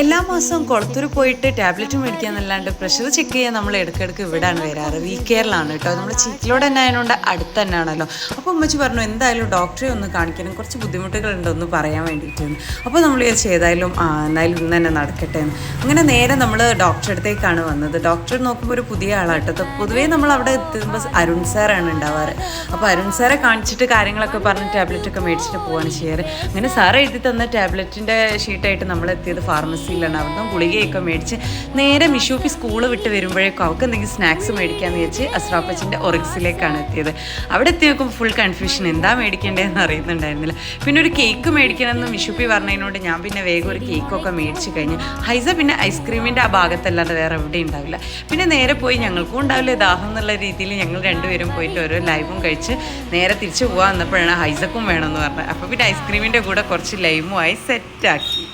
എല്ലാ മാസവും കുളത്തൂർ പോയിട്ട് ടാബ്ലറ്റ് മേടിക്കാന്നല്ലാണ്ട് പ്രഷർ ചെക്ക് ചെയ്യാൻ നമ്മൾ ഇടയ്ക്കിടയ്ക്ക് ഇവിടാണ് വരാറ്. കെയറിലാണ് കേട്ടോ. നമ്മൾ ചീറ്റിലോട് തന്നെ ആയതുകൊണ്ട് അടുത്ത് തന്നെയാണല്ലോ. അപ്പോൾ ഉമ്മച്ചി പറഞ്ഞു എന്തായാലും ഡോക്ടറെ ഒന്ന് കാണിക്കണം, കുറച്ച് ബുദ്ധിമുട്ടുകളുണ്ട് ഒന്ന് പറയാൻ വേണ്ടിയിട്ടാണ്. അപ്പോൾ നമ്മൾ ഏതായാലും എന്നാലും ഇന്ന് തന്നെ നടക്കട്ടെ എന്ന് അങ്ങനെ നേരെ നമ്മൾ ഡോക്ടറെ അടുത്തേക്കാണ് വന്നത്. ഡോക്ടർ നോക്കുമ്പോൾ ഒരു പുതിയ ആളാട്ടോ. പൊതുവേ നമ്മൾ അവിടെ എത്തുമ്പോൾ അരുൺ സാറാണ് ഉണ്ടാവാറ്. അപ്പോൾ അരുൺ സാറെ കാണിച്ചിട്ട് കാര്യങ്ങളൊക്കെ പറഞ്ഞ് ടാബ്ലറ്റൊക്കെ മേടിച്ചിട്ട് പോവാണ് ചെയ്യാറ്. അങ്ങനെ സാർ എഴുതി തന്ന ടാബ്ലറ്റിൻ്റെ ഷീറ്റായിട്ട് നമ്മൾ എത്തിയത് ഫാർമസിയിലാണ്. അവിടുന്ന് ഗുളികയൊക്കെ മേടിച്ച് നേരെ മിഷൂപ്പി സ്കൂള് വിട്ട് വരുമ്പോഴേക്കും അവർക്ക് എന്തെങ്കിലും സ്നാക്സ് മേടിക്കാമെന്ന് വെച്ച് അസ്രാപ്പച്ചിൻ്റെ ഒറിക്സിലേക്കാണ് എത്തിയത്. അവിടെ എത്തി നോക്കുമ്പോൾ ഫുൾ കൺഫ്യൂഷൻ, എന്താ മേടിക്കേണ്ടതെന്ന് അറിയുന്നുണ്ടായിരുന്നില്ല. പിന്നെ ഒരു കേക്ക് മേടിക്കണമെന്ന് മിഷൂപ്പി പറഞ്ഞതിനോട് ഞാൻ പിന്നെ വേഗം ഒരു കേക്കൊക്കെ മേടിച്ച് കഴിഞ്ഞ് ഹൈസ പിന്നെ ഐസ്ക്രീമിൻ്റെ ആ ഭാഗത്തല്ലാതെ വേറെ എവിടെ ഉണ്ടാവില്ല. പിന്നെ നേരെ പോയി ഞങ്ങൾക്കും ഉണ്ടാവില്ല ദാഹം എന്നുള്ള രീതിയിൽ ഞങ്ങൾ രണ്ടുപേരും പോയിട്ട് ഓരോ ലൈമും കഴിച്ച് നേരെ തിരിച്ചു പോകാൻ വന്നപ്പോഴാണ് ഹൈസക്കും വേണമെന്ന് പറഞ്ഞത്. അപ്പോൾ പിന്നെ ഐസ്ക്രീമിൻ്റെ കൂടെ കുറച്ച് ലൈമുമായി സെറ്റാക്കി.